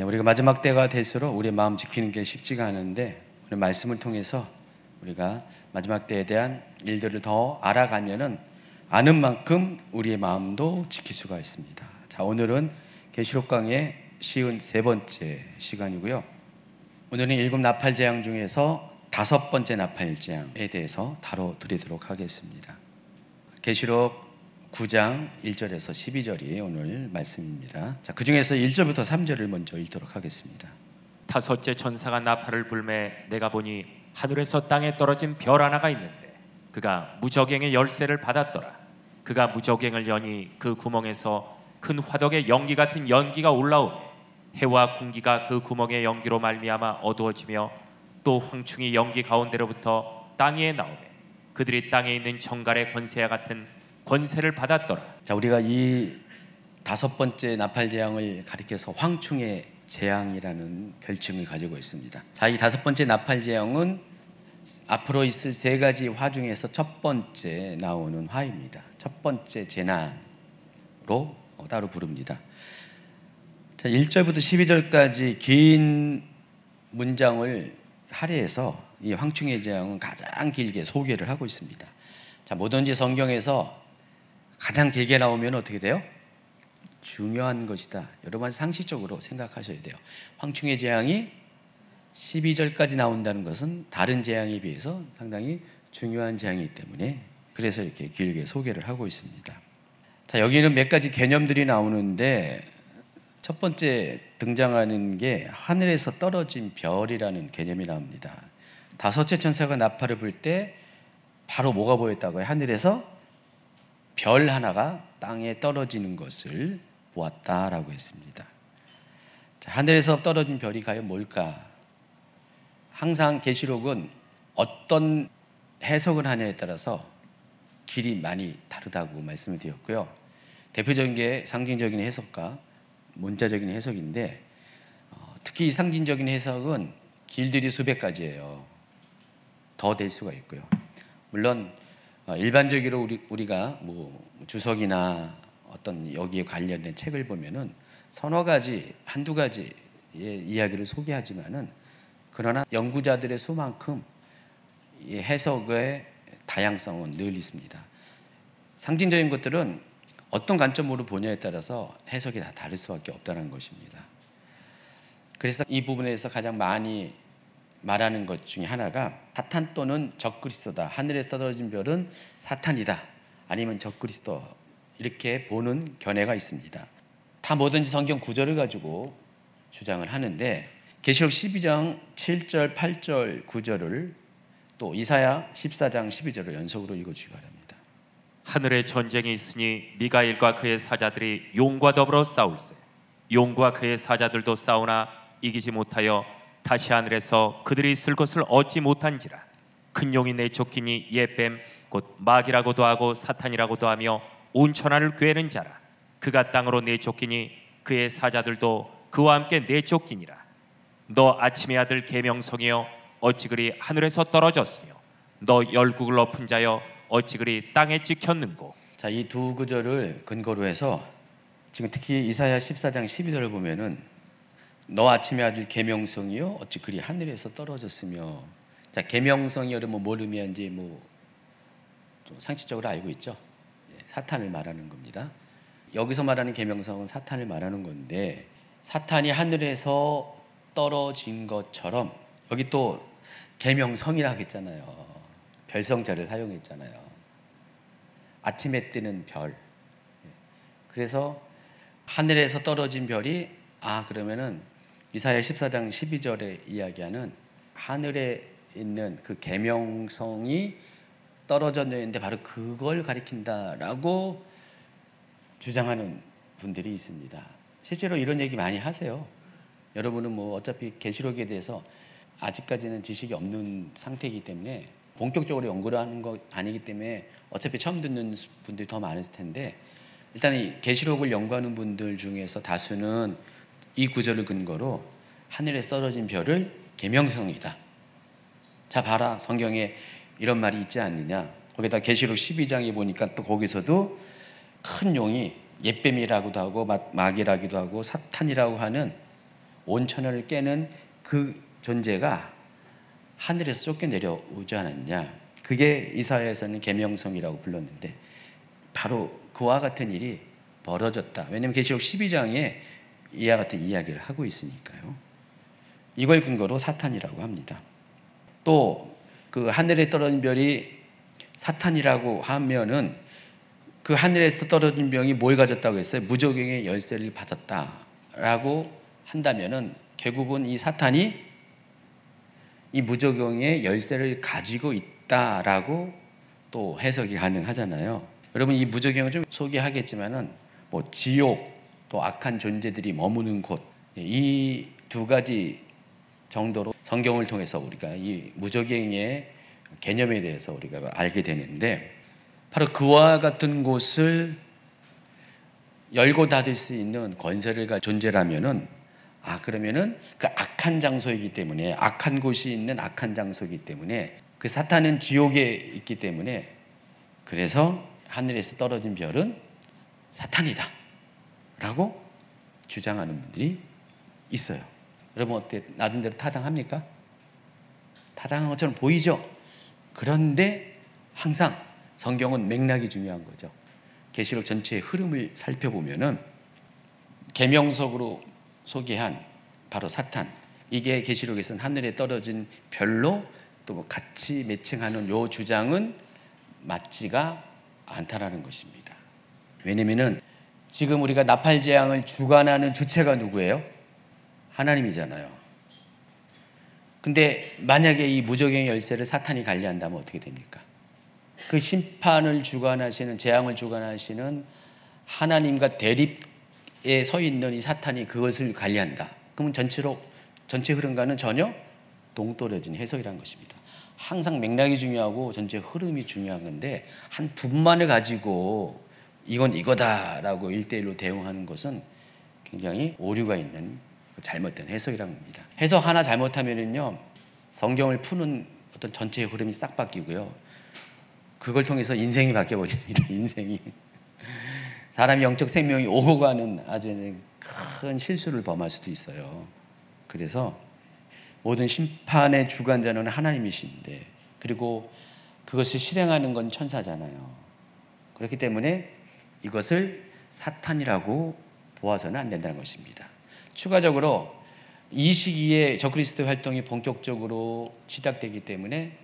우리가 마지막 때가 될수록 우리의 마음 지키는 게 쉽지가 않은데 오늘 말씀을 통해서 우리가 마지막 때에 대한 일들을 더 알아가면은 아는 만큼 우리의 마음도 지킬 수가 있습니다. 자, 오늘은 계시록 강의 53번째 시간이고요. 오늘은 7 나팔 재앙 중에서 5번째 나팔 재앙에 대해서 다뤄드리도록 하겠습니다. 계시록 9장 1절에서 12절이 오늘 말씀입니다. 자, 그 중에서 1절부터 3절을 먼저 읽도록 하겠습니다. 다섯째 천사가 나팔을 불매 내가 보니 하늘에서 땅에 떨어진 별 하나가 있는데 그가 무저갱의 열쇠를 받았더라. 그가 무저갱을 여니 그 구멍에서 큰 화덕의 연기 같은 연기가 올라오매 해와 공기가 그 구멍의 연기로 말미암아 어두워지며 또 황충이 연기 가운데로부터 땅 위에 나오매 그들이 땅에 있는 정갈의 권세와 같은 권세를 받았더라. 자, 우리가 이 5번째 나팔 재앙을 가리켜서 황충의 재앙이라는 별칭을 가지고 있습니다. 자, 이 5번째 나팔 재앙은 앞으로 있을 3가지 화 중에서 첫 번째 나오는 화입니다. 첫 번째 재난으로 따로 부릅니다. 자, 1절부터 12절까지 긴 문장을 할애해서 이 황충의 재앙은 가장 길게 소개를 하고 있습니다. 자, 뭐든지 성경에서 가장 길게 나오면 어떻게 돼요? 중요한 것이다. 여러분 상식적으로 생각하셔야 돼요. 황충의 재앙이 12절까지 나온다는 것은 다른 재앙에 비해서 상당히 중요한 재앙이기 때문에 그래서 이렇게 길게 소개를 하고 있습니다. 자, 여기는 몇 가지 개념들이 나오는데 첫 번째 등장하는 게 하늘에서 떨어진 별이라는 개념이 나옵니다. 5째 천사가 나팔을 불 때 바로 뭐가 보였다고요? 하늘에서 별 하나가 땅에 떨어지는 것을 보았다라고 했습니다. 자, 하늘에서 떨어진 별이 과연 뭘까? 항상 계시록은 어떤 해석을 하냐에 따라서 길이 많이 다르다고 말씀을 드렸고요. 대표적인 게 상징적인 해석과 문자적인 해석인데 특히 상징적인 해석은 길들이 수백 가지예요. 더 될 수가 있고요. 물론 일반적으로 우리가 뭐 주석이나 어떤 여기에 관련된 책을 보면은 서너 가지, 한두 가지의 이야기를 소개하지만은 그러나 연구자들의 수만큼 이 해석의 다양성은 늘 있습니다. 상징적인 것들은 어떤 관점으로 보냐에 따라서 해석이 다 다를 수밖에 없다는 것입니다. 그래서 이 부분에서 가장 많이 말하는 것 중에 하나가 사탄 또는 적그리스도다. 하늘에서 떨어진 별은 사탄이다. 아니면 적그리스도 이렇게 보는 견해가 있습니다. 다 뭐든지 성경 구절을 가지고 주장을 하는데 계시록 12장 7절, 8절, 9절을 또 이사야 14장 12절을 연속으로 읽어주시기 바랍니다. 하늘에 전쟁이 있으니 미가엘과 그의 사자들이 용과 더불어 싸울세. 용과 그의 사자들도 싸우나 이기지 못하여 다시 하늘에서 그들이 있을 것을 얻지 못한지라. 큰 용이 내쫓기니 옛뱀 곧 마귀라고도 하고 사탄이라고도 하며 온 천하를 꿰는 자라. 그가 땅으로 내쫓기니 그의 사자들도 그와 함께 내쫓기니라. 너 아침의 아들 계명성이여 어찌 그리 하늘에서 떨어졌으며 너 열국을 엎은 자여 어찌 그리 땅에 찍혔는고. 자, 이 두 구절을 근거로 해서 지금 특히 이사야 14장 12절을 보면은 너 아침의 아들 계명성이요 어찌 그리 하늘에서 떨어졌으며. 자, 계명성이 여러분 뭘 의미하는지 좀 상식적으로 알고 있죠? 사탄을 말하는 겁니다. 여기서 말하는 계명성은 사탄을 말하는 건데 사탄이 하늘에서 떨어진 것처럼 여기 또 계명성이라고 했잖아요. 별성자를 사용했잖아요. 아침에 뜨는 별. 그래서 하늘에서 떨어진 별이 그러면은 이사야 14장 12절에 이야기하는 하늘에 있는 그 계명성이 떨어졌는데 바로 그걸 가리킨다라고 주장하는 분들이 있습니다. 실제로 이런 얘기 많이 하세요. 여러분은 뭐 어차피 계시록에 대해서 아직까지는 지식이 없는 상태이기 때문에 본격적으로 연구를 하는 거 아니기 때문에 어차피 처음 듣는 분들이 더 많을 텐데 일단 이 계시록을 연구하는 분들 중에서 다수는 이 구절을 근거로 하늘에 떨어진 별을 계명성이다. 자, 봐라, 성경에 이런 말이 있지 않느냐. 거기다 계시록 12장에 보니까 또 거기서도 큰 용이 옛뱀이라고도 하고 마귀라기도 하고 사탄이라고 하는 온천을 깨는 그 존재가 하늘에서 쫓겨 내려오지 않았냐. 그게 이사야에서는 계명성이라고 불렀는데 바로 그와 같은 일이 벌어졌다. 왜냐하면 계시록 12장에 이와 같은 이야기를 하고 있으니까요. 이걸 근거로 사탄이라고 합니다. 또 그 하늘에 떨어진 별이 사탄이라고 하면은 그 하늘에서 떨어진 병이 뭘 가졌다고 했어요? 무저갱의 열쇠를 받았다라고 한다면은 결국은 이 사탄이 이 무저갱의 열쇠를 가지고 있다라고 또 해석이 가능하잖아요. 여러분 이 무저갱을 좀 소개하겠지만은 뭐 지옥 또 악한 존재들이 머무는 곳, 이 두 가지 정도로 성경을 통해서 우리가 이 무저갱의 개념에 대해서 우리가 알게 되는데 바로 그와 같은 곳을 열고 닫을 수 있는 권세를 가진 존재라면은 그러면은 그 악한 장소이기 때문에 악한 곳이 있는 악한 장소이기 때문에 그 사탄은 지옥에 있기 때문에 그래서 하늘에서 떨어진 별은 사탄이다 라고 주장하는 분들이 있어요. 여러분 어때? 나름대로 타당합니까? 타당한 것처럼 보이죠? 그런데 항상 성경은 맥락이 중요한 거죠. 계시록 전체의 흐름을 살펴보면은 계명석으로 소개한 바로 사탄, 이게 계시록에서는 하늘에 떨어진 별로 또 같이 매칭하는 요 주장은 맞지가 않다라는 것입니다. 왜냐면은 지금 우리가 나팔 재앙을 주관하는 주체가 누구예요? 하나님이잖아요. 근데 만약에 이 무저갱의 열쇠를 사탄이 관리한다면 어떻게 됩니까? 그 심판을 주관하시는, 재앙을 주관하시는 하나님과 대립에 서 있는 이 사탄이 그것을 관리한다. 그러면 전체 흐름과는 전혀 동떨어진 해석이라는 것입니다. 항상 맥락이 중요하고 전체 흐름이 중요한 건데 한 분만을 가지고 이건 이거다라고 1대1로 대응하는 것은 굉장히 오류가 있는 잘못된 해석이라는 겁니다. 해석 하나 잘못하면은요 성경을 푸는 어떤 전체의 흐름이 싹 바뀌고요. 그걸 통해서 인생이 바뀌어버립니다. 인생이 사람의 영적 생명이 오고 가는 아주 큰 실수를 범할 수도 있어요. 그래서 모든 심판의 주관자는 하나님이신데 그리고 그것을 실행하는 건 천사잖아요. 그렇기 때문에 이것을 사탄이라고 보아서는 안 된다는 것입니다. 추가적으로 이 시기에 적그리스도 활동이 본격적으로 시작되기 때문에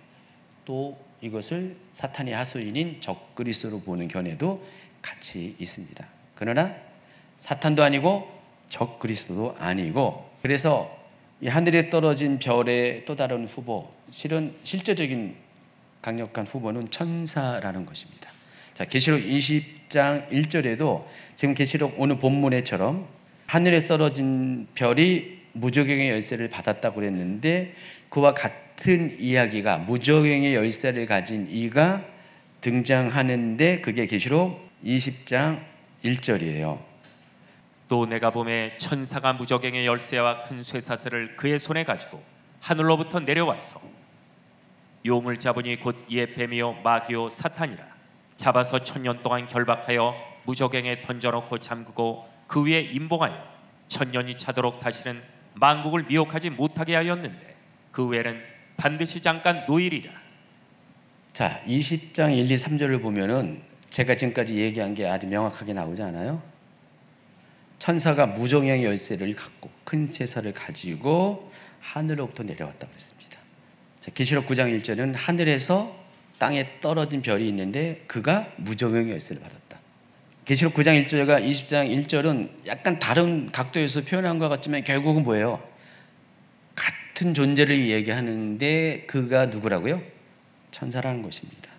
또 이것을 사탄의 하소인인 적그리스도로 보는 견해도 같이 있습니다. 그러나 사탄도 아니고 적그리스도도 아니고 그래서 이 하늘에 떨어진 별의 또 다른 후보, 실은 실제적인 강력한 후보는 천사라는 것입니다. 자, 계시록 20장 1절에도 지금 계시록 오늘 본문에처럼 하늘에 떨어진 별이 무저갱의 열쇠를 받았다고 그랬는데 그와 같은 이야기가 무저갱의 열쇠를 가진 이가 등장하는데 그게 계시록 20장 1절이에요. 또 내가 보매 천사가 무저갱의 열쇠와 큰 쇠사슬을 그의 손에 가지고 하늘로부터 내려와서 용을 잡으니 곧 이에 뱀이요 마귀요 사탄이라 잡아서 1000년 동안 결박하여 무저갱에 던져놓고 잠그고 그 위에 임봉하여 1000년이 차도록 다시는 만국을 미혹하지 못하게 하였는데 그 외에는 반드시 잠깐 노일이라. 자, 20장 1, 2, 3절을 보면은 제가 지금까지 얘기한 게 아주 명확하게 나오지 않아요? 천사가 무저갱의 열쇠를 갖고 큰 쇠사슬을 가지고 하늘로부터 내려왔다고 했습니다. 자, 계시록 9장 1절은 하늘에서 땅에 떨어진 별이 있는데 그가 무저갱의 열쇠를 받았다. 계시록 9장 1절과 20장 1절은 약간 다른 각도에서 표현한 것 같지만 결국은 뭐예요? 같은 존재를 얘기하는데 그가 누구라고요? 천사라는 것입니다.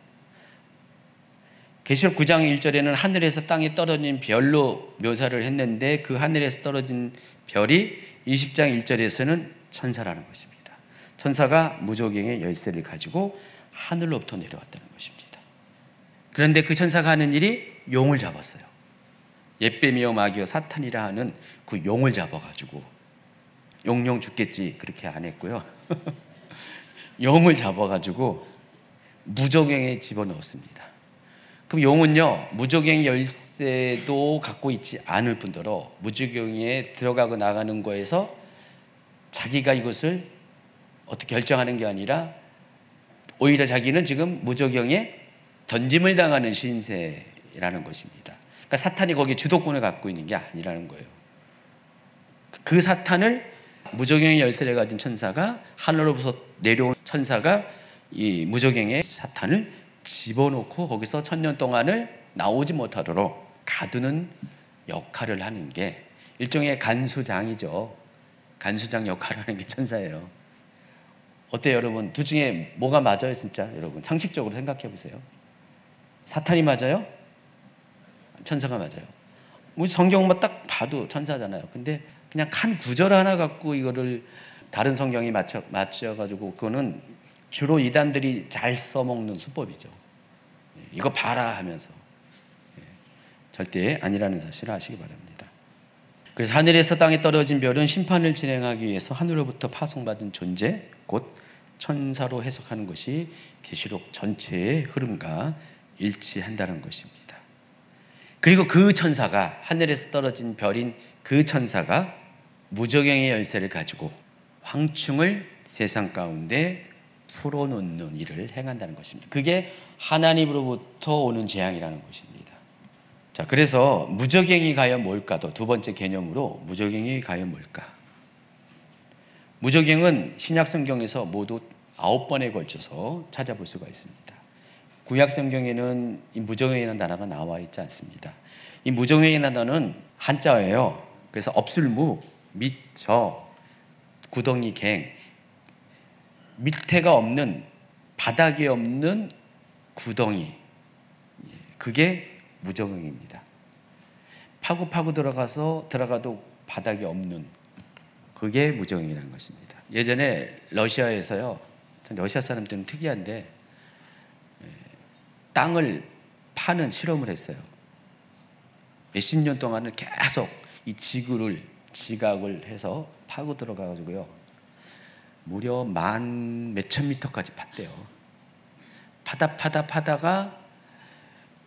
계시록 9장 1절에는 하늘에서 땅에 떨어진 별로 묘사를 했는데 그 하늘에서 떨어진 별이 20장 1절에서는 천사라는 것입니다. 천사가 무저갱의 열쇠를 가지고 하늘로부터 내려왔다는 것입니다. 그런데 그 천사가 하는 일이 용을 잡았어요. 옛뱀이요 마귀요 사탄이라 하는 그 용을 잡아가지고 용용 죽겠지 그렇게 안 했고요. 용을 잡아가지고 무저갱에 집어넣었습니다. 그럼 용은요 무저갱 열쇠도 갖고 있지 않을 뿐더러 무저갱에 들어가고 나가는 거에서 자기가 이것을 어떻게 결정하는 게 아니라 오히려 자기는 지금 무저경에 던짐을 당하는 신세라는 것입니다. 그러니까 사탄이 거기에 주도권을 갖고 있는 게 아니라는 거예요. 그 사탄을 무저경의 열쇠를 가진 천사가, 하늘로부터 내려온 천사가 이 무저경의 사탄을 집어넣고 거기서 1000년 동안을 나오지 못하도록 가두는 역할을 하는 게 일종의 간수장이죠. 간수장 역할을 하는 게 천사예요. 어때요, 여러분? 둘 중에 뭐가 맞아요, 진짜? 여러분, 상식적으로 생각해 보세요. 사탄이 맞아요? 천사가 맞아요. 뭐 성경만 딱 봐도 천사잖아요. 근데 그냥 한 구절 하나 갖고 이거를 다른 성경이 맞춰가지고, 그거는 주로 이단들이 잘 써먹는 수법이죠. 이거 봐라 하면서. 절대 아니라는 사실을 아시기 바랍니다. 그래서 하늘에서 땅에 떨어진 별은 심판을 진행하기 위해서 하늘로부터 파송받은 존재, 곧 천사로 해석하는 것이 계시록 전체의 흐름과 일치한다는 것입니다. 그리고 그 천사가, 하늘에서 떨어진 별인 그 천사가 무저경의 열쇠를 가지고 황충을 세상 가운데 풀어놓는 일을 행한다는 것입니다. 그게 하나님으로부터 오는 재앙이라는 것입니다. 자, 그래서 무저경이 과연 뭘까도 두 번째 개념으로 무저경이 과연 뭘까? 무저경은 신약 성경에서 모두 9번에 걸쳐서 찾아볼 수가 있습니다. 구약 성경에는 이 무저경이라는 단어가 나와 있지 않습니다. 이 무저경이라는 단어는 한자예요. 그래서 없을무, 밑저, 구덩이 갱, 밑에가 없는, 바닥이 없는 구덩이, 그게 무저경입니다. 파고 들어가도 바닥이 없는, 그게 무저경이라는 것입니다. 예전에 러시아에서요, 러시아 사람들은 특이한데 땅을 파는 실험을 했어요. 몇십 년 동안을 계속 이 지각을 해서 파고 들어가가지고요, 무려 만 몇천 미터까지 팠대요. 파다가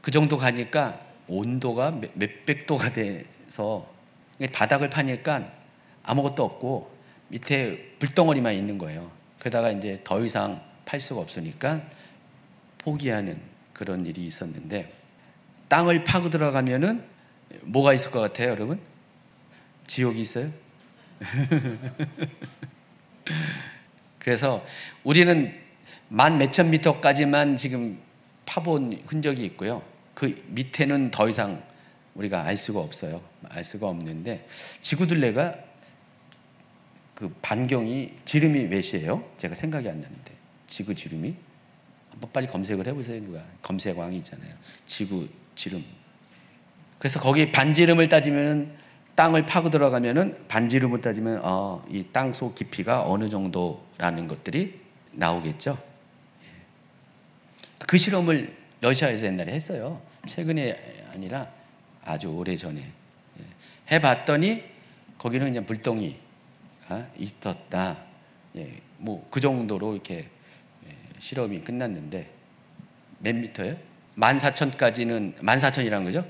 그 정도 가니까 온도가 몇백 도가 돼서 바닥을 파니까 아무것도 없고 밑에 불덩어리만 있는 거예요. 그러다가 이제 더 이상 팔 수가 없으니까 포기하는 그런 일이 있었는데, 땅을 파고 들어가면은 뭐가 있을 것 같아요, 여러분? 지옥이 있어요? 그래서 우리는 만 몇천 미터까지만 지금 파본 흔적이 있고요. 그 밑에는 더 이상 우리가 알 수가 없어요. 알 수가 없는데, 지구둘레가 그 반경이, 지름이 몇이에요? 제가 생각이 안 나는데, 지구 지름이 한번 빨리 검색을 해보세요. 누가 검색왕이 있잖아요. 지구 지름. 그래서 거기 반지름을 따지면, 땅을 파고 들어가면은 반지름을 따지면 이 땅속 깊이가 어느 정도라는 것들이 나오겠죠. 그 실험을 러시아에서 옛날에 했어요. 최근에 아니라 아주 오래 전에 해봤더니 거기는 그냥 불덩이가 있었다. 뭐 그 정도로 이렇게 실험이 끝났는데, 몇 미터예요? 14,000까지는, 14,000이라는 거죠?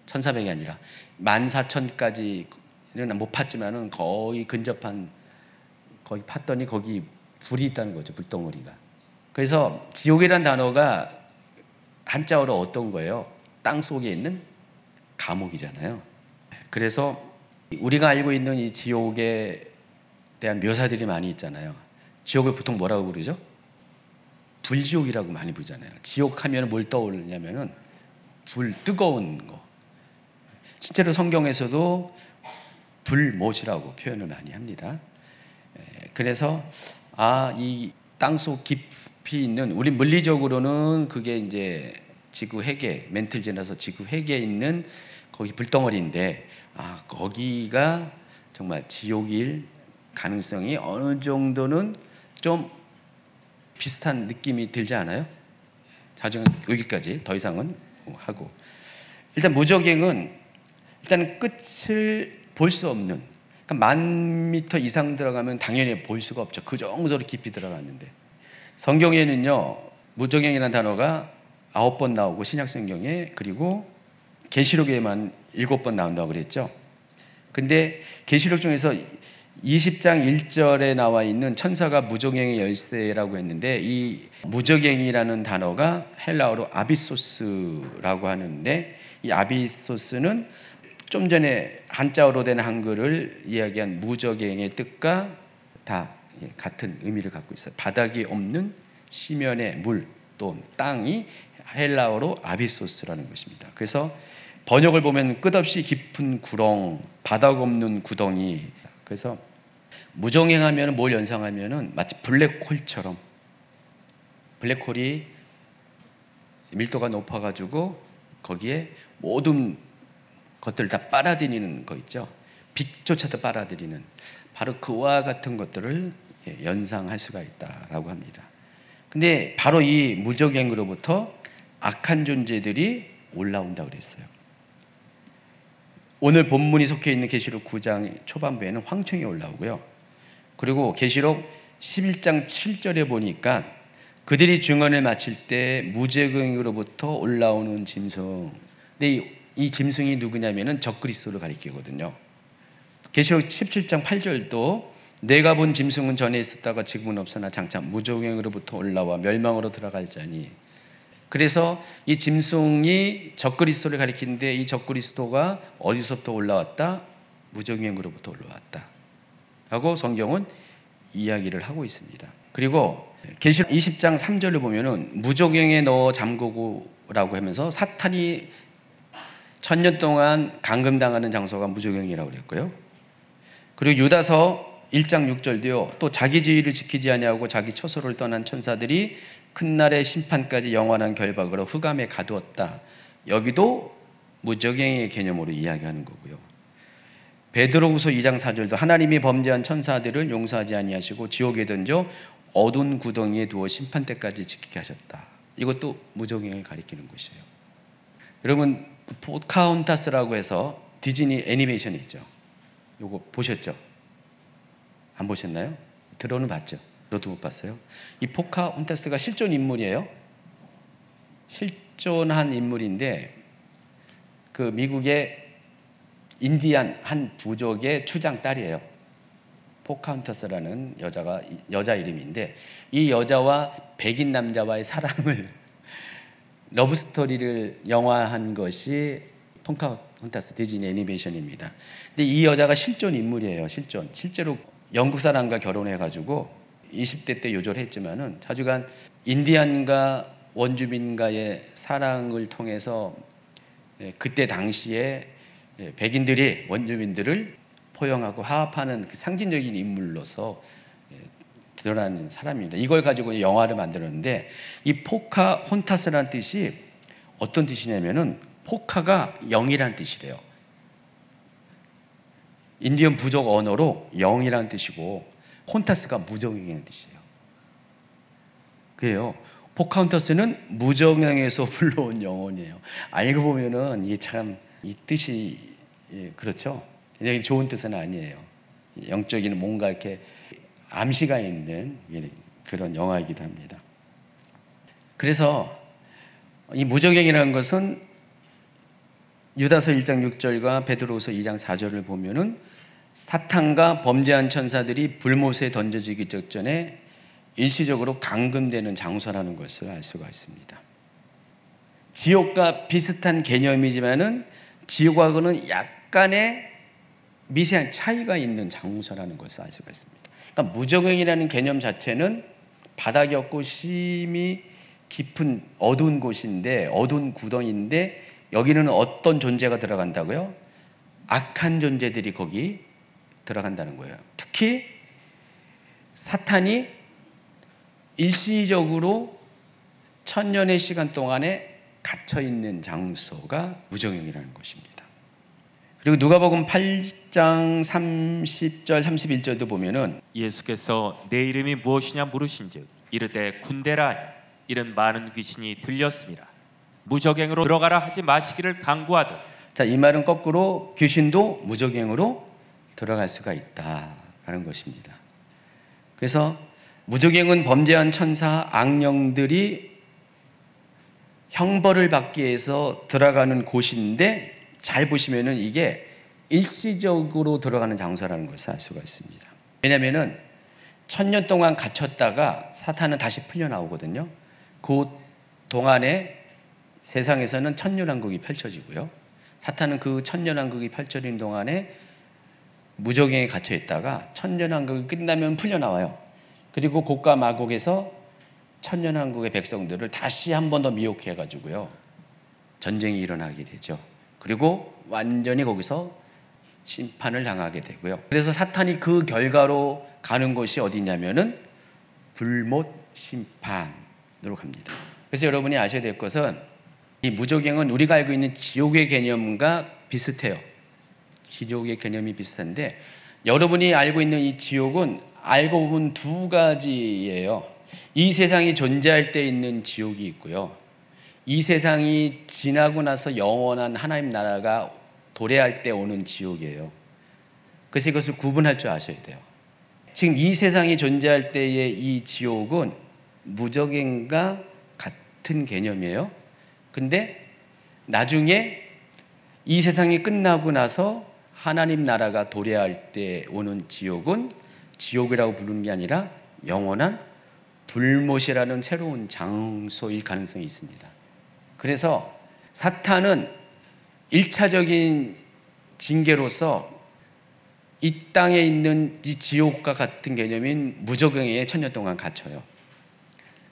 1,400이 아니라 14,000까지는 못 팠지만은 거의 근접한, 거기 팠더니 거기 불이 있다는 거죠, 불덩어리가. 그래서 지옥이란 단어가 한자어로 어떤 거예요? 땅 속에 있는 감옥이잖아요. 그래서 우리가 알고 있는 이 지옥에 대한 묘사들이 많이 있잖아요. 지옥을 보통 뭐라고 부르죠? 불지옥이라고 많이 부르잖아요. 지옥 하면 뭘 떠올리냐면은 불, 뜨거운 거. 실제로 성경에서도 불못이라고 표현을 많이 합니다. 그래서 이 땅속 깊이 있는, 우리 물리적으로는 그게 이제 지구 회계, 멘틀 지나서 지구 회계에 있는 거기 불덩어리인데, 거기가 정말 지옥일 가능성이 어느 정도는 좀 비슷한 느낌이 들지 않아요? 자중은 여기까지, 더 이상은 하고, 일단 무저갱은 일단 끝을 볼 수 없는, 그러니까 10,000m 이상 들어가면 당연히 볼 수가 없죠. 그 정도로 깊이 들어갔는데, 성경에는요 무저갱이라는 단어가 9번 나오고, 신약성경에, 그리고 계시록에만 7번 나온다고 그랬죠. 근데 계시록 중에서 20장 1절에 나와 있는 천사가 무적행의 열쇠라고 했는데, 이 무적행이라는 단어가 헬라어로 아비소스라고 하는데, 이 아비소스는 좀 전에 한자어로 된 한글을 이야기한 무적행의 뜻과 다 같은 의미를 갖고 있어요. 바닥이 없는 시면의 물, 또 땅이 헬라어로 아비소스라는 것입니다. 그래서 번역을 보면 끝없이 깊은 구렁, 바닥 없는 구덩이. 그래서 무적행하면 뭘 연상하면은 마치 블랙홀처럼, 블랙홀이 밀도가 높아가지고 거기에 모든 것들을 다 빨아들이는 거 있죠. 빛조차도 빨아들이는, 바로 그와 같은 것들을 연상할 수가 있다라고 합니다. 근데 바로 이 무적행으로부터 악한 존재들이 올라온다 그랬어요. 오늘 본문이 속해 있는 계시록 9장 초반부에는 황충이 올라오고요. 그리고 계시록 11장 7절에 보니까 그들이 증언을 마칠 때 무적행으로부터 올라오는 짐승. 근데 이 짐승이 누구냐면은 적그리스도를 가리키거든요. 계시록 17장 8절도 내가 본 짐승은 전에 있었다가 지금은 없으나 장차 무적행으로부터 올라와 멸망으로 들어갈 자니. 그래서 이 짐승이 적그리스도를 가리키는데, 이 적그리스도가 어디서부터 올라왔다? 무적행으로부터 올라왔다 하고 성경은 이야기를 하고 있습니다. 그리고 계시록 20장 3절을 보면은 무적행에 넣어 잠그고라고 하면서 사탄이 1000년 동안 감금당하는 장소가 무적행이라고 그랬고요. 그리고 유다서 1장 6절도요. 또 자기 지위를 지키지 아니하고 자기 처소를 떠난 천사들이 큰 날의 심판까지 영원한 결박으로 흑암에 가두었다. 여기도 무적행의 개념으로 이야기하는 거고요. 베드로후서 2장 4절도 하나님이 범죄한 천사들을 용서하지 아니하시고 지옥에 던져 어두운 구덩이에 두어 심판 때까지 지키게 하셨다. 이것도 무적행을 가리키는 것이에요. 여러분, 포카혼타스라고 해서 디즈니 애니메이션이 있죠. 요거 보셨죠? 안 보셨나요? 들어는 봤죠? 너도 못 봤어요? 이 포카혼타스가 실존 인물이에요. 실존한 인물인데, 그 미국의 인디안 한 부족의 추장 딸이에요. 포카혼타스라는 여자 이름인데, 이 여자와 백인 남자와의 사랑을 러브 스토리를 영화한 것이 포카혼타스 디즈니 애니메이션입니다. 근데 이 여자가 실존 인물이에요. 실제로 영국 사람과 결혼해가지고 20대 때 요절했지만은 자주간 인디안과 원주민과의 사랑을 통해서 그때 당시에 백인들이 원주민들을 포용하고 화합하는 그 상징적인 인물로서 드러나는 사람입니다. 이걸 가지고 영화를 만들었는데, 이 포카혼타스라는 뜻이 어떤 뜻이냐면은 포카가 영이라는 뜻이래요. 인디언 부족 언어로 영이라는 뜻이고 혼타스가 무적행이라는 뜻이에요. 그래요. 포카혼타스는 무적행에서 불러온 영혼이에요. 알고 보면은 이게 참 이 뜻이 그렇죠. 굉장히 좋은 뜻은 아니에요. 영적인 뭔가 이렇게 암시가 있는 그런 영화이기도 합니다. 그래서 이 무적행이라는 것은 유다서 1장 6절과 베드로후서 2장 4절을 보면은 사탄과 범죄한 천사들이 불못에 던져지기 직전에 일시적으로 감금되는 장소라는 것을 알 수가 있습니다. 지옥과 비슷한 개념이지만은 지옥하고는 약간의 미세한 차이가 있는 장소라는 것을 알 수가 있습니다. 그러니까 무적행이라는 개념 자체는 바닥이 없고 심이 깊은 어두운 곳인데, 어두운 구덩이인데, 여기는 어떤 존재가 들어간다고요? 악한 존재들이 거기 들어간다는 거예요. 특히 사탄이 일시적으로 1000년의 시간 동안에 갇혀 있는 장소가 무적행이라는 것입니다. 그리고 누가복음 8장 30절 31절도 보면은 예수께서 내 이름이 무엇이냐 물으신즉 이르되 군대라 이런 많은 귀신이 들렸습니다. 무적행으로 들어가라 하지 마시기를 강구하듯. 자, 이 말은 거꾸로 귀신도 무적행으로 들어갈 수가 있다라는 것입니다. 그래서 무적행은 범죄한 천사, 악령들이 형벌을 받기 위해서 들어가는 곳인데, 잘 보시면은 이게 일시적으로 들어가는 장소라는 것을 알 수가 있습니다. 왜냐하면 1000년 동안 갇혔다가 사탄은 다시 풀려나오거든요. 그 동안에 세상에서는 천년왕국이 펼쳐지고요. 사탄은 그 천년왕국이 펼쳐지는 동안에 무적행에 갇혀 있다가 천년왕국이 끝나면 풀려나와요. 그리고 곡과 마곡에서 천년왕국의 백성들을 다시 한 번 더 미혹해가지고요, 전쟁이 일어나게 되죠. 그리고 완전히 거기서 심판을 당하게 되고요. 그래서 사탄이 그 결과로 가는 곳이 어디냐면은 불못 심판으로 갑니다. 그래서 여러분이 아셔야 될 것은 이 무적행은 우리가 알고 있는 지옥의 개념과 비슷해요. 지옥의 개념이 비슷한데, 여러분이 알고 있는 이 지옥은 알고 보면 두 가지예요. 이 세상이 존재할 때 있는 지옥이 있고요, 이 세상이 지나고 나서 영원한 하나님 나라가 도래할 때 오는 지옥이에요. 그래서 이것을 구분할 줄 아셔야 돼요. 지금 이 세상이 존재할 때의 이 지옥은 무적행과 같은 개념이에요. 근데 나중에 이 세상이 끝나고 나서 하나님 나라가 도래할 때 오는 지옥은 지옥이라고 부르는 게 아니라 영원한 불못이라는 새로운 장소일 가능성이 있습니다. 그래서 사탄은 1차적인 징계로서 이 땅에 있는 이 지옥과 같은 개념인 무적행에 1000년 동안 갇혀요.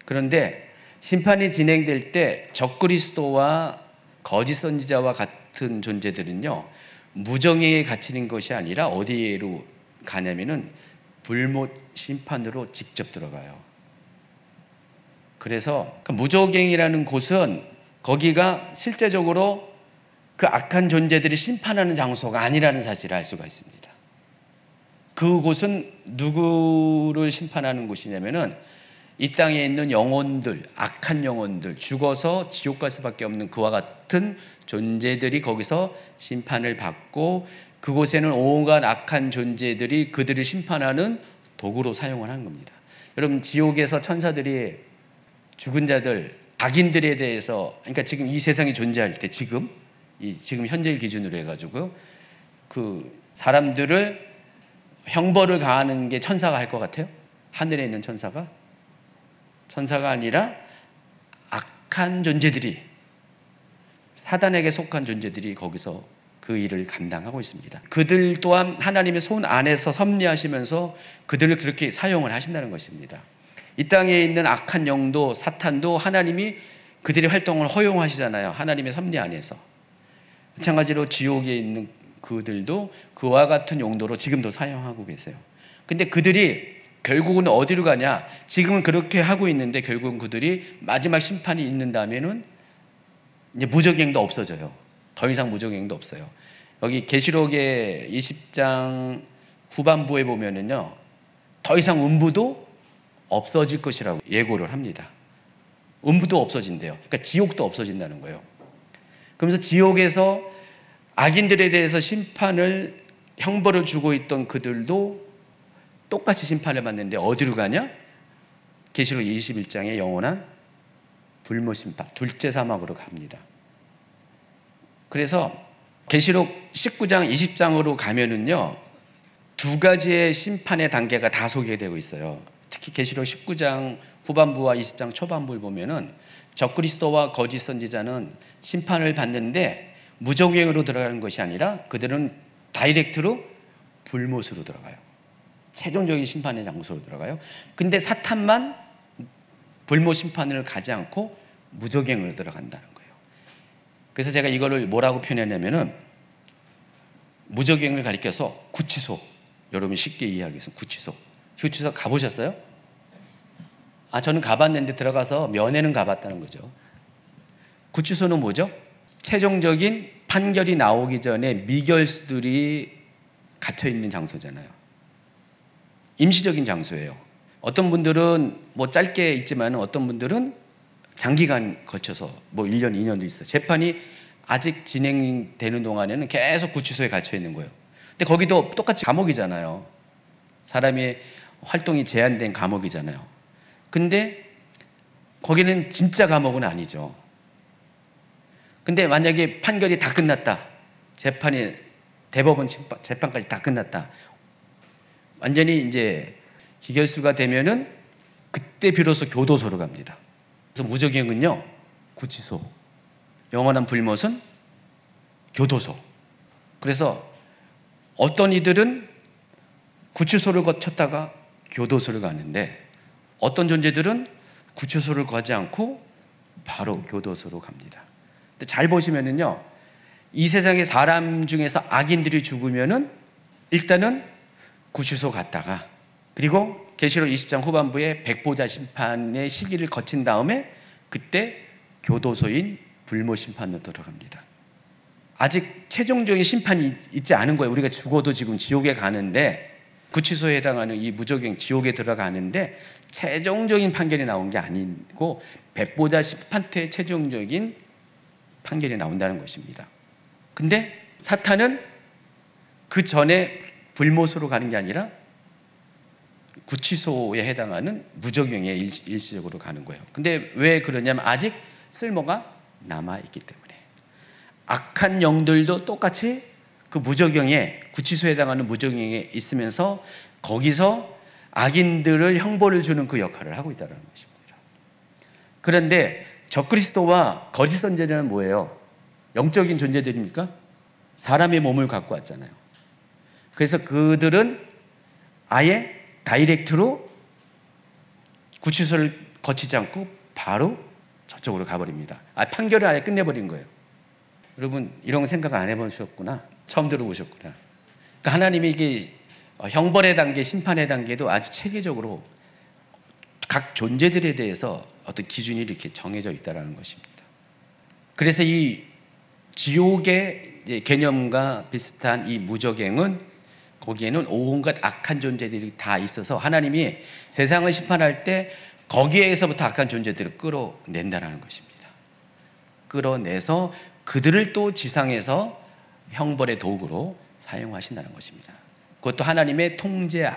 그런데 심판이 진행될 때 적그리스도와 거짓 선지자와 같은 존재들은요, 무정행에 갇히는 것이 아니라 어디로 가냐면은 불못 심판으로 직접 들어가요. 그래서 그 무적행이라는 곳은 거기가 실제적으로 그 악한 존재들이 심판하는 장소가 아니라는 사실을 알 수가 있습니다. 그곳은 누구를 심판하는 곳이냐면은 이 땅에 있는 영혼들, 악한 영혼들, 죽어서 지옥 갈 수밖에 없는 그와 같은 존재들이 거기서 심판을 받고, 그곳에는 온갖 악한 존재들이 그들을 심판하는 도구로 사용을 하는 겁니다. 여러분, 지옥에서 천사들이 죽은 자들, 악인들에 대해서, 그러니까 지금 이 세상이 존재할 때, 지금 현재를 기준으로 해가지고 그 사람들을 형벌을 가하는 게 천사가 할 것 같아요? 하늘에 있는 천사가 아니라 악한 존재들이, 사단에게 속한 존재들이 거기서 그 일을 감당하고 있습니다. 그들 또한 하나님의 손 안에서 섭리하시면서 그들을 그렇게 사용을 하신다는 것입니다. 이 땅에 있는 악한 영도 사탄도 하나님이 그들의 활동을 허용하시잖아요. 하나님의 섭리 안에서. 마찬가지로 지옥에 있는 그들도 그와 같은 용도로 지금도 사용하고 계세요. 근데 그들이 결국은 어디로 가냐? 지금은 그렇게 하고 있는데 결국은 그들이 마지막 심판이 있는다면은 이제 무적행도 없어져요. 더 이상 무적행도 없어요. 여기 계시록의 20장 후반부에 보면은요, 더 이상 음부도 없어질 것이라고 예고를 합니다. 음부도 없어진대요. 그러니까 지옥도 없어진다는 거예요. 그러면서 지옥에서 악인들에 대해서 형벌을 주고 있던 그들도 똑같이 심판을 받는데 어디로 가냐? 계시록 21장의 영원한 불못 심판, 둘째 사막으로 갑니다. 그래서 계시록 19장, 20장으로 가면은요, 두 가지의 심판의 단계가 다 소개되고 있어요. 특히 계시록 19장 후반부와 20장 초반부를 보면은 적그리스도와 거짓 선지자는 심판을 받는데 무적행으로 들어가는 것이 아니라 그들은 다이렉트로 불못으로 들어가요. 최종적인 심판의 장소로 들어가요. 근데 사탄만 불못 심판을 가지 않고 무적행으로 들어간다는 거예요. 그래서 제가 이거를 뭐라고 표현했냐면은 무적행을 가리켜서 구치소, 여러분 쉽게 이해하기 위해서 구치소 가보셨어요? 저는 가봤는데 들어가서 면회는 가봤다는 거죠. 구치소는 뭐죠? 최종적인 판결이 나오기 전에 미결수들이 갇혀있는 장소잖아요. 임시적인 장소예요. 어떤 분들은 뭐 짧게 있지만 어떤 분들은 장기간 거쳐서 뭐 1년, 2년도 있어요. 재판이 아직 진행되는 동안에는 계속 구치소에 갇혀 있는 거예요. 근데 거기도 똑같이 감옥이잖아요. 사람의 활동이 제한된 감옥이잖아요. 근데 거기는 진짜 감옥은 아니죠. 근데 만약에 판결이 다 끝났다, 재판이 대법원 재판까지 다 끝났다. 완전히 이제 기결수가 되면은 그때 비로소 교도소로 갑니다. 그래서 무적행은요, 구치소, 영원한 불못은 교도소. 그래서 어떤 이들은 구치소를 거쳤다가 교도소를 가는데 어떤 존재들은 구치소를 가지 않고 바로 교도소로 갑니다. 근데 잘 보시면은요, 이 세상의 사람 중에서 악인들이 죽으면은 일단은 구치소 갔다가, 그리고 계시록 20장 후반부에 백보자 심판의 시기를 거친 다음에 그때 교도소인 불못 심판으로 들어갑니다. 아직 최종적인 심판이 있지 않은 거예요. 우리가 죽어도 지금 지옥에 가는데, 구치소에 해당하는 이 무적행 지옥에 들어가는데 최종적인 판결이 나온 게 아니고 백보자 심판 때 최종적인 판결이 나온다는 것입니다. 근데 사탄은 그 전에 불못으로 가는 게 아니라 구치소에 해당하는 무적행에 일시적으로 가는 거예요. 근데 왜 그러냐면 아직 쓸모가 남아있기 때문에. 악한 영들도 똑같이 그 무적행에, 구치소에 해당하는 무적행에 있으면서 거기서 악인들을 형벌을 주는 그 역할을 하고 있다는 것입니다. 그런데 적그리스도와 거짓 선지자는 뭐예요? 영적인 존재들입니까? 사람의 몸을 갖고 왔잖아요. 그래서 그들은 아예 다이렉트로 구치소를 거치지 않고 바로 저쪽으로 가버립니다. 판결을 아예 끝내버린 거예요. 여러분, 이런 거 생각 안 해보셨구나. 처음 들어보셨구나. 그러니까 하나님이 이게 형벌의 단계, 심판의 단계도 아주 체계적으로 각 존재들에 대해서 어떤 기준이 이렇게 정해져 있다는 것입니다. 그래서 이 지옥의 개념과 비슷한 이 무적행은 거기에는 온갖 악한 존재들이 다 있어서 하나님이 세상을 심판할 때 거기에서부터 악한 존재들을 끌어낸다는 것입니다. 끌어내서 그들을 또 지상에서 형벌의 도구로 사용하신다는 것입니다. 그것도 하나님의 통제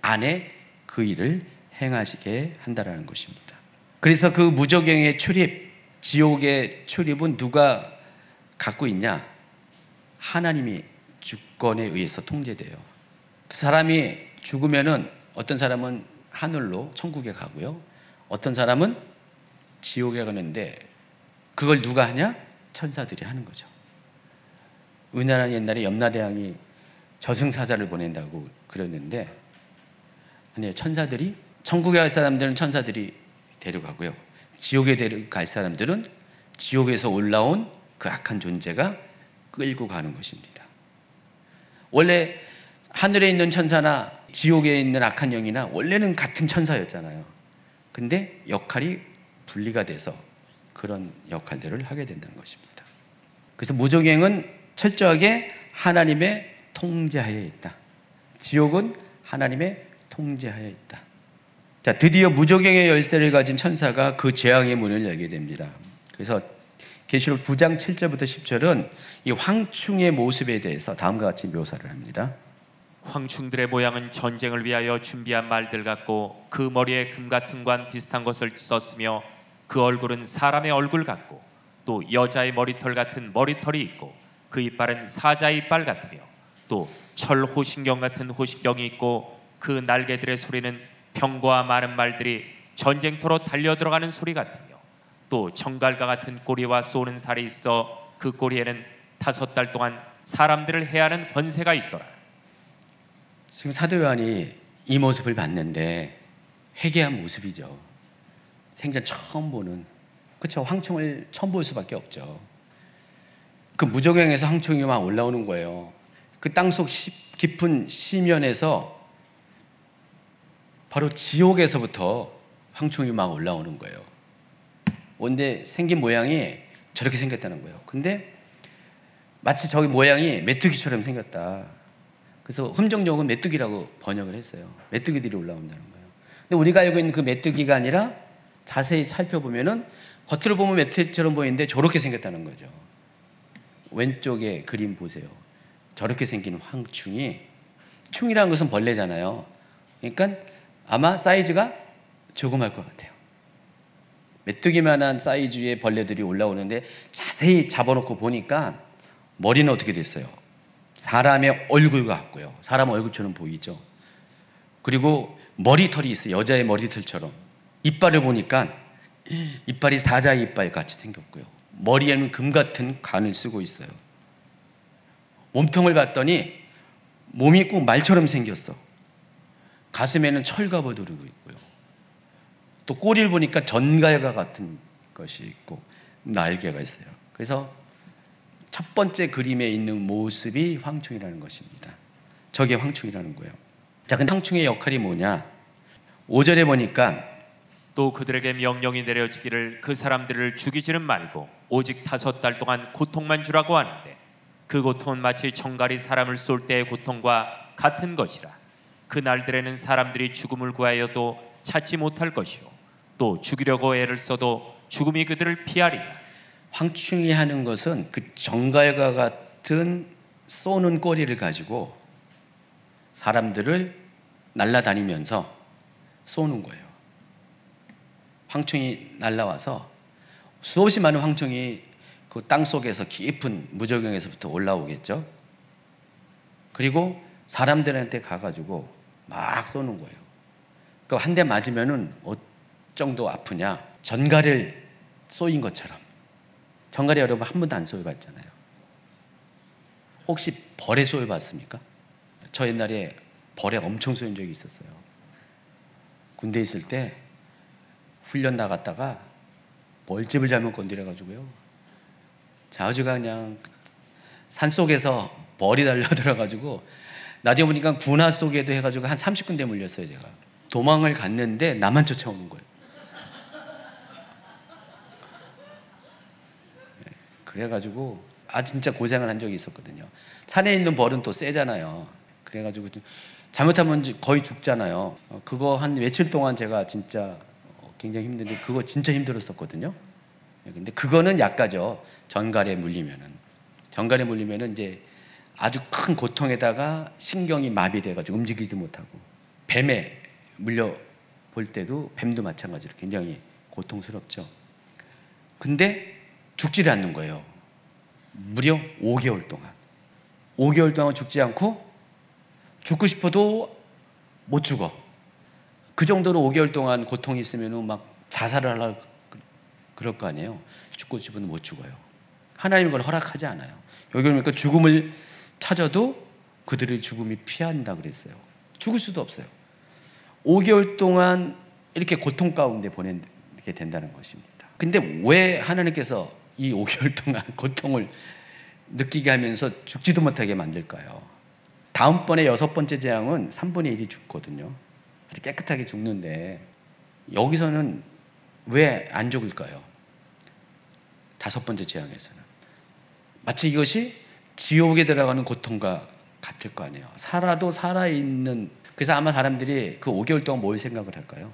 안에 그 일을 행하시게 한다는 것입니다. 그래서 그 무적행의 출입, 지옥의 출입은 누가 갖고 있냐? 하나님이 주권에 의해서 통제돼요. 그 사람이 죽으면은 어떤 사람은 하늘로 천국에 가고요, 어떤 사람은 지옥에 가는데 그걸 누가 하냐? 천사들이 하는 거죠. 은하는 옛날에 염라대왕이 저승사자를 보낸다고 그랬는데, 아니에요. 천사들이, 천국에 갈 사람들은 천사들이 데려가고요, 지옥에 데려갈 사람들은 지옥에서 올라온 그 악한 존재가 끌고 가는 것입니다. 원래 하늘에 있는 천사나 지옥에 있는 악한 영이나 원래는 같은 천사였잖아요. 근데 역할이 분리가 돼서 그런 역할들을 하게 된다는 것입니다. 그래서 무적행은 철저하게 하나님의 통제하에 있다. 지옥은 하나님의 통제하에 있다. 자, 드디어 무적행의 열쇠를 가진 천사가 그 재앙의 문을 열게 됩니다. 그래서 계시록 9장 7절부터 10절은 이 황충의 모습에 대해서 다음과 같이 묘사를 합니다. 황충들의 모양은 전쟁을 위하여 준비한 말들 같고 그 머리에 금 같은 관 비슷한 것을 썼으며 그 얼굴은 사람의 얼굴 같고 또 여자의 머리털 같은 머리털이 있고 그 이빨은 사자의 이빨 같으며 또 철 호신경 같은 호신경이 있고 그 날개들의 소리는 병과 많은 말들이 전쟁터로 달려들어가는 소리 같으며 또 청갈과 같은 꼬리와 쏘는 살이 있어 그 꼬리에는 5달 동안 사람들을 해하는 권세가 있더라. 지금 사도 요한이 이 모습을 봤는데 회개한 모습이죠. 생전 처음 보는, 그렇죠? 황충을 처음 볼 수밖에 없죠. 그 무적행에서 황충이 막 올라오는 거예요. 그 땅속 깊은 심연에서 바로 지옥에서부터 황충이 막 올라오는 거예요. 근데 생긴 모양이 저렇게 생겼다는 거예요. 근데 마치 저기 모양이 메뚜기처럼 생겼다. 그래서 흠정용은 메뚜기라고 번역을 했어요. 메뚜기들이 올라온다는 거예요. 근데 우리가 알고 있는 그 메뚜기가 아니라 자세히 살펴보면은 겉으로 보면 메뚜기처럼 보이는데 저렇게 생겼다는 거죠. 왼쪽에 그림 보세요. 저렇게 생긴 황충이, 충이라는 것은 벌레잖아요. 그러니까 아마 사이즈가 조그말 것 같아요. 메뚜기만한 사이즈의 벌레들이 올라오는데 자세히 잡아놓고 보니까 머리는 어떻게 됐어요? 사람의 얼굴 같고요. 사람 얼굴처럼 보이죠. 그리고 머리털이 있어요. 여자의 머리털처럼. 이빨을 보니까 이빨이 사자 이빨 같이 생겼고요. 머리에는 금 같은 관을 쓰고 있어요. 몸통을 봤더니 몸이 꼭 말처럼 생겼어. 가슴에는 철갑을 두르고 있고요. 또 꼬리를 보니까 전갈과 같은 것이 있고 날개가 있어요. 그래서 첫 번째 그림에 있는 모습이 황충이라는 것입니다. 저게 황충이라는 거예요. 자, 근데 황충의 역할이 뭐냐? 5절에 보니까 또 그들에게 명령이 내려지기를 그 사람들을 죽이지는 말고 오직 5달 동안 고통만 주라고 하는데 그 고통은 마치 정갈이 사람을 쏠 때의 고통과 같은 것이라. 그 날들에는 사람들이 죽음을 구하여도 찾지 못할 것이요 또 죽이려고 애를 써도 죽음이 그들을 피하리라. 황충이 하는 것은 그 정갈과 같은 쏘는 꼬리를 가지고 사람들을 날아다니면서 쏘는 거예요. 황충이 날아와서 수없이 많은 황충이 그 땅 속에서 깊은 무저경에서부터 올라오겠죠. 그리고 사람들한테 가가지고 막 쏘는 거예요. 그 한 대 맞으면은 어느 정도 아프냐? 전갈을 쏘인 것처럼. 전갈이 여러분 한 번도 안 쏘여봤잖아요. 혹시 벌에 쏘여봤습니까? 저 옛날에 벌에 엄청 쏘인 적이 있었어요. 군대에 있을 때 훈련 나갔다가 벌집을 잘못 건드려가지고요. 자주가 그냥 산속에서 벌이 달려들어가지고 나중에 보니까 군화 속에도 해가지고 한 30군데 물렸어요. 제가 도망을 갔는데 나만 쫓아오는 거예요. 그래가지고 진짜 고생을 한 적이 있었거든요. 산에 있는 벌은 또 세잖아요. 그래가지고 잘못하면 거의 죽잖아요. 그거 한 며칠 동안 제가 진짜 굉장히 힘든데 그거 진짜 힘들었었거든요. 근데 그거는 약가죠. 전갈에 물리면은 이제 아주 큰 고통에다가 신경이 마비돼가지고 움직이지 못하고 뱀에 물려 볼 때도 뱀도 마찬가지로 굉장히 고통스럽죠. 근데 죽지를 않는 거예요. 무려 5개월 동안. 5개월 동안 죽지 않고 죽고 싶어도 못 죽어. 그 정도로 5개월 동안 고통이 있으면 막 자살을 하려고 그럴 거 아니에요. 죽고 싶어도 못 죽어요. 하나님이 그걸 허락하지 않아요. 여기 보니까 죽음을 찾아도 그들의 죽음이 피한다 그랬어요. 죽을 수도 없어요. 5개월 동안 이렇게 고통 가운데 보내게 된다는 것입니다. 근데 왜 하나님께서 이 5개월 동안 고통을 느끼게 하면서 죽지도 못하게 만들까요? 다음번에 6번째 재앙은 3분의 1이 죽거든요. 아주 깨끗하게 죽는데 여기서는 왜 안 죽을까요? 5번째 재앙에서는 마치 이것이 지옥에 들어가는 고통과 같을 거 아니에요. 살아도 살아있는. 그래서 아마 사람들이 그 5개월 동안 뭘 생각을 할까요?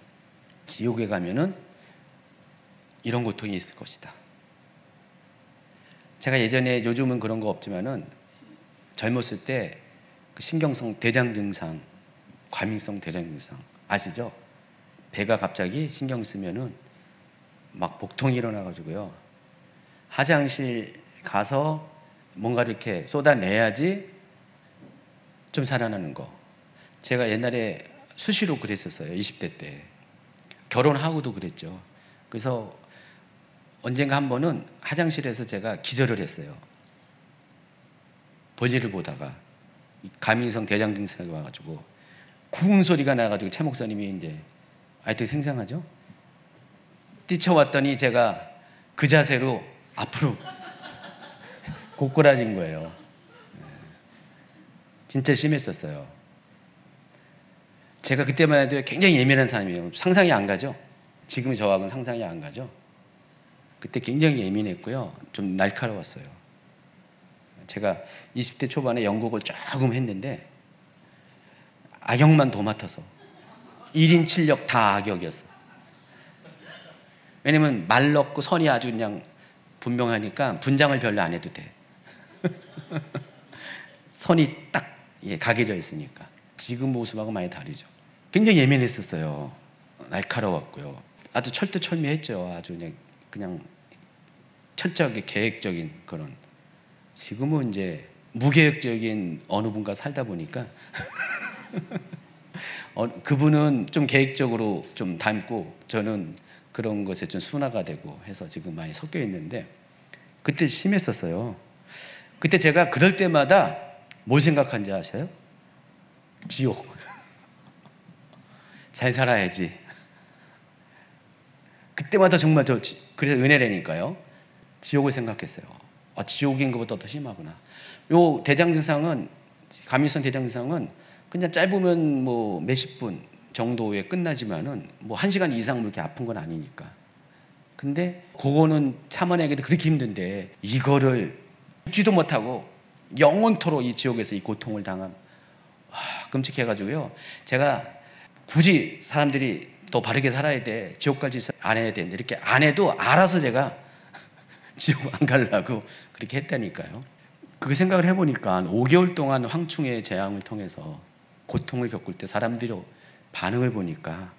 지옥에 가면은 이런 고통이 있을 것이다. 제가 예전에, 요즘은 그런 거 없지만은 젊었을 때 그 신경성 대장 증상, 과민성 대장 증상 아시죠? 배가 갑자기 신경 쓰면은 막 복통이 일어나가지고요. 화장실 가서 뭔가 이렇게 쏟아내야지 좀 살아나는 거. 제가 옛날에 수시로 그랬었어요. 20대 때. 결혼하고도 그랬죠. 그래서 언젠가 한 번은 화장실에서 제가 기절을 했어요. 볼일을 보다가 과민성 대장 증상이 와가지고 쿵 소리가 나가지고 최 목사님이 이제 아이들 생생하죠? 뛰쳐왔더니 제가 그 자세로 앞으로 고꾸라진 거예요. 진짜 심했었어요. 제가 그때만 해도 굉장히 예민한 사람이에요. 상상이 안 가죠? 지금의 저하고는 상상이 안 가죠? 그때 굉장히 예민했고요. 좀 날카로웠어요. 제가 20대 초반에 연극을 조금 했는데 악역만 도맡아서 1인 7역 다 악역이었어요. 왜냐면 말 넣고 선이 아주 그냥 분명하니까 분장을 별로 안 해도 돼. 선이 딱 각해져 있으니까. 지금 모습하고 많이 다르죠. 굉장히 예민했었어요. 날카로웠고요. 아주 철두철미했죠. 아주 그냥 철저하게 계획적인 그런. 지금은 이제 무계획적인 어느 분과 살다 보니까 그분은 좀 계획적으로 좀 닮고 저는 그런 것에 좀 순화가 되고 해서 지금 많이 섞여 있는데, 그때 심했었어요. 그때 제가 그럴 때마다 뭘 생각한지 아세요? 지옥. 잘 살아야지. 그때마다 정말 그래서 은혜라니까요. 지옥을 생각했어요. 아, 지옥인 것보다 더 심하구나. 요 대장 증상은, 감염성 대장 증상은 그냥 짧으면 뭐 몇십 분 정도에 끝나지만은 뭐 1시간 이상 이렇게 아픈 건 아니니까. 근데 그거는 참아내기도 그렇게 힘든데 이거를 죽지도 못하고 영원토록 이 지옥에서 이 고통을 당함. 끔찍해가지고요. 제가 굳이 사람들이 더 바르게 살아야 돼, 지옥까지 안 해야 돼, 이렇게 안 해도 알아서 제가 지옥 안 가려고 그렇게 했다니까요. 그 생각을 해보니까 5개월 동안 황충의 재앙을 통해서 고통을 겪을 때 사람들이 반응을 보니까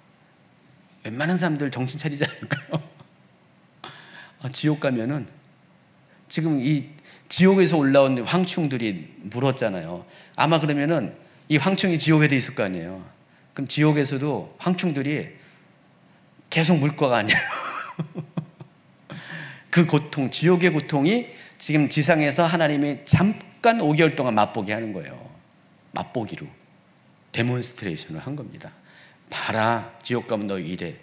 웬만한 사람들 정신 차리지 않을까요? 지옥 가면은 지금 이 지옥에서 올라온 황충들이 물었잖아요. 아마 그러면은 이 황충이 지옥에도 있을 거 아니에요. 그럼 지옥에서도 황충들이 계속 물 거가 아니에요. 그 고통, 지옥의 고통이 지금 지상에서 하나님이 잠깐 5개월 동안 맛보게 하는 거예요. 맛보기로 데몬스트레이션을 한 겁니다. 봐라, 지옥 가면 너 이래.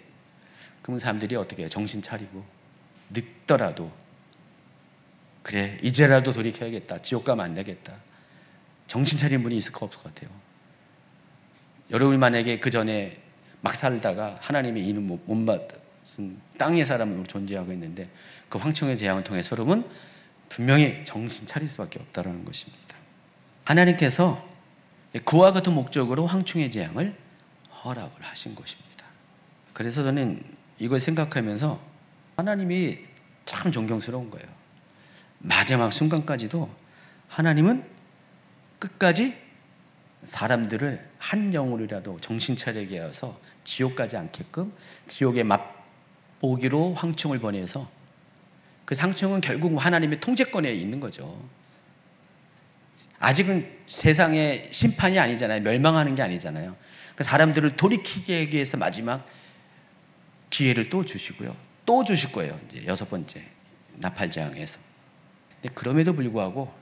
그러면 사람들이 어떻게 해요? 정신 차리고 늦더라도 그래, 이제라도 돌이켜야겠다, 지옥 가면 안 되겠다, 정신 차린 분이 있을 것 없을 것 같아요. 여러분이 만약에 그 전에 막 살다가 하나님의 이는 못 받은 땅의 사람으로 존재하고 있는데 그 황충의 재앙을 통해서 여러분 분명히 정신 차릴 수밖에 없다는 것입니다. 하나님께서 그와 같은 목적으로 황충의 재앙을 허락을 하신 것입니다. 그래서 저는 이걸 생각하면서 하나님이 참 존경스러운 거예요. 마지막 순간까지도 하나님은 끝까지 사람들을 한 영혼이라도 정신 차리게 해서 지옥 가지 않게끔 지옥의 맛보기로 황충을 보내서, 그 상충은 결국 하나님의 통제권에 있는 거죠. 아직은 세상의 심판이 아니잖아요. 멸망하는 게 아니잖아요. 그 사람들을 돌이키게 하기 위해서 마지막 기회를 또 주시고요. 또 주실 거예요. 이제 6번째 나팔재앙에서. 근데 그럼에도 불구하고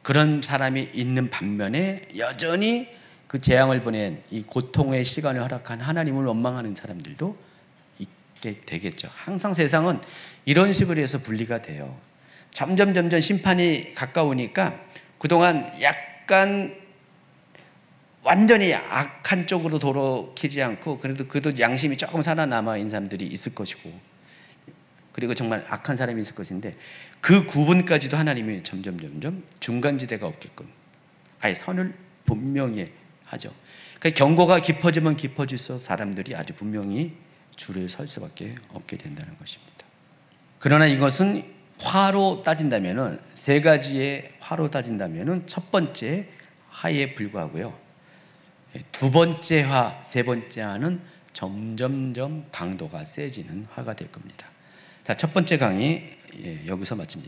그런 사람이 있는 반면에 여전히 그 재앙을 보낸 이 고통의 시간을 허락한 하나님을 원망하는 사람들도 있게 되겠죠. 항상 세상은 이런 식으로 해서 분리가 돼요. 점점 심판이 가까우니까 그동안 약간 완전히 악한 쪽으로 돌이키지 않고 그래도 양심이 조금 살아남아 있는 사람들이 있을 것이고, 그리고 정말 악한 사람이 있을 것인데 그 구분까지도 하나님이 점점 중간지대가 없게끔 아예 선을 분명히 하죠. 그러니까 경고가 깊어지면 깊어질수록 사람들이 아주 분명히 줄을 설 수밖에 없게 된다는 것입니다. 그러나 이것은 화로 따진다면은, 3가지의 화로 따진다면은 첫 번째 화에 불과하고요. 2번째 화, 3번째 화는 점점점 강도가 세지는 화가 될 겁니다. 자, 첫 번째 강의 여기서 마칩니다.